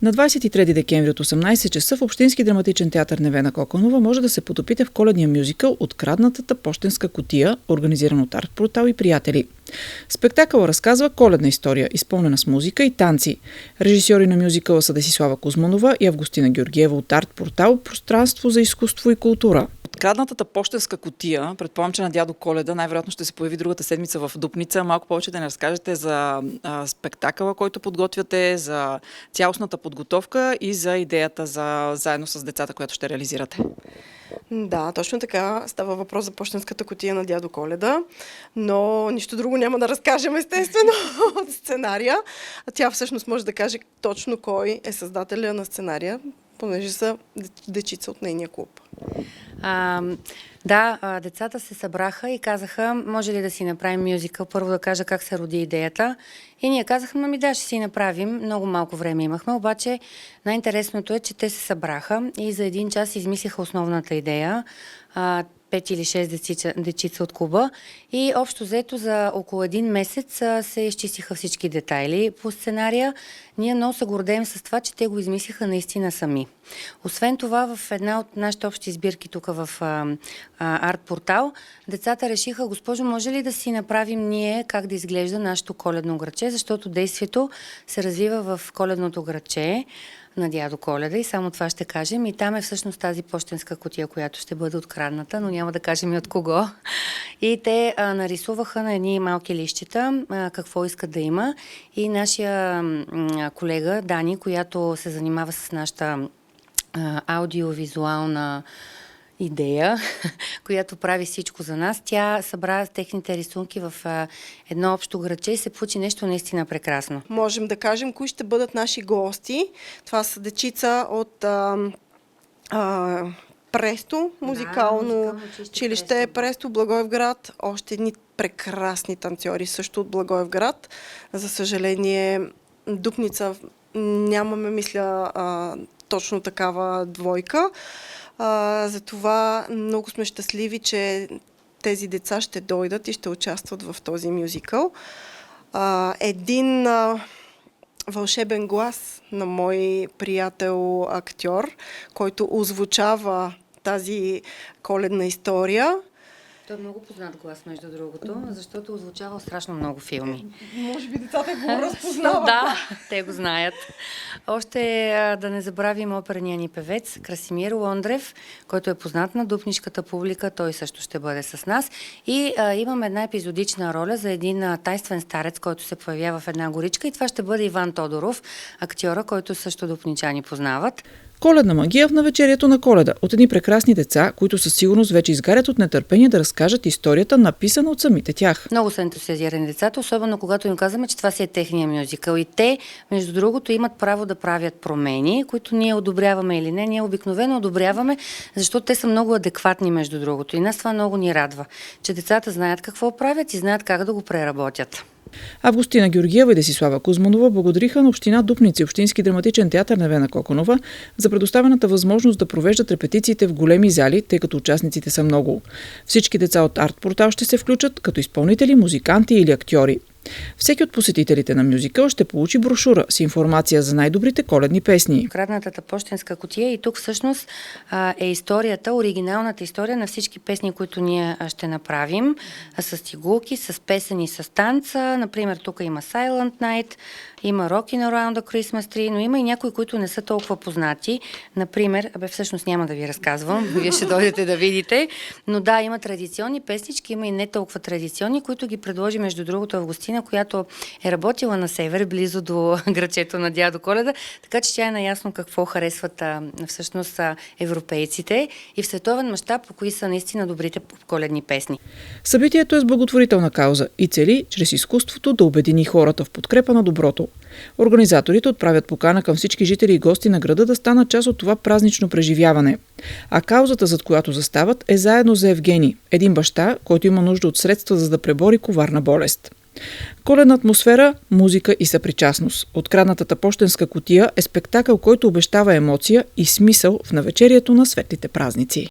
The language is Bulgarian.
На 23 декември от 18 часа в Общински драматичен театър Невена Коконова може да се потопите в коледния мюзикъл "Откраднатата пощенска кутия", организиран от Арт Портал и приятели. Спектакъл разказва коледна история, изпълнена с музика и танци. Режисьори на мюзикъла са Десислава Кузманова и Августина Георгиева от Арт Портал "Пространство за изкуство и култура". Откраднатата пощенска кутия, предполагам, че на дядо Коледа най-вероятно ще се появи другата седмица в Дупница. Малко повече да ни разкажете за спектакъла, който подготвяте, за цялостната подготовка и за идеята за заедно с децата, която ще реализирате. Да, точно така. Става въпрос за пощенската кутия на дядо Коледа, но нищо друго няма да разкажем, естествено, от сценария. Тя всъщност може да каже точно кой е създателя на сценария, понеже са дечица от нейния клуб. Децата се събраха и казаха, може ли да си направим мюзикъл, първо да кажа как се роди идеята. И ние казахме, да, ще си направим, много малко време имахме, обаче най-интересното е, че те се събраха и за един час измислиха основната идея, 5 или 6 дечица от клуба, и общо взето за около един месец се изчистиха всички детайли по сценария. Ние много се гордеем с това, че те го измислиха наистина сами. Освен това, в една от нашите общи сбирки тук в Арт Портал, децата решиха: госпожо, може ли да си направим ние как да изглежда нашето коледно градче, защото действието се развива в коледното градче на дядо Коледа и само това ще кажем. И там е всъщност тази пощенска кутия, която ще бъде открадната, но няма да кажем и от кого. И те нарисуваха на едни малки лищета какво искат да има. И нашия колега Дани, която се занимава с нашата аудиовизуална идея, която прави всичко за нас. Тя събра техните рисунки в едно общо градче и се получи нещо наистина прекрасно. Можем да кажем кои ще бъдат наши гости. Това са дечица от Престо, музикално училище Престо, Благоевград. Още едни прекрасни танцори също от Благоевград. За съжаление, Дупница нямаме, мисля, точно такава двойка. Затова много сме щастливи, че тези деца ще дойдат и ще участват в този мюзикъл. Един вълшебен глас на мой приятел актьор, който озвучава тази коледна история. Той е много познат глас, между другото, защото озвучава страшно много филми. Може би децата го разпознават. Да, те го знаят. Още да не забравим оперния ни певец Красимир Лондрев, който е познат на дупнишката публика. Той също ще бъде с нас. И имаме една епизодична роля за един тайнствен старец, който се появява в една горичка. И това ще бъде Иван Тодоров, актьора, който също дупничани познават. Коледна магия в навечерието на Коледа от едни прекрасни деца, които със сигурност вече изгарят от нетърпение да разкажат историята, написана от самите тях. Много са ентусиазирани децата, особено когато им казваме, че това си е техния мюзикъл. И те, между другото, имат право да правят промени, които ние одобряваме или не. Ние обикновено одобряваме, защото те са много адекватни, между другото. И нас това много ни радва, че децата знаят какво правят и знаят как да го преработят. Августина Георгиева и Десислава Кузманова благодариха на община Дупница и Общински драматичен театър Невена Коконова за предоставената възможност да провеждат репетициите в големи зали, тъй като участниците са много. Всички деца от Арт Портал ще се включат като изпълнители, музиканти или актьори. Всеки от посетителите на мюзикъл ще получи брошура с информация за най-добрите коледни песни. Откраднатата пощенска кутия, и тук всъщност е историята, оригиналната история на всички песни, които ние ще направим, с тигулки, с песен и с танца. Например, тук има Silent Night, има Rockin' Around the Christmas Tree, но има и някои, които не са толкова познати. Например, всъщност няма да ви разказвам, вие ще дойдете да видите, но да, има традиционни песнички, има и не толкова традиционни, които ги предложи, между другото, Августина, която е работила на север, близо до градчето на дядо Коледа, така че тя е наясно какво харесват всъщност европейците и в световен мащаб, по кои са наистина добрите коледни песни. Събитието е с благотворителна кауза и цели чрез изкуството да обедини хората в подкрепа на доброто. Организаторите отправят покана към всички жители и гости на града да станат част от това празнично преживяване. А каузата, зад която застават, е Заедно за Евгений, един баща, който има нужда от средства, за да пребори коварна болест. Коледна атмосфера, музика и съпричастност. Откраднатата пощенска кутия е спектакъл, който обещава емоция и смисъл в навечерието на светлите празници.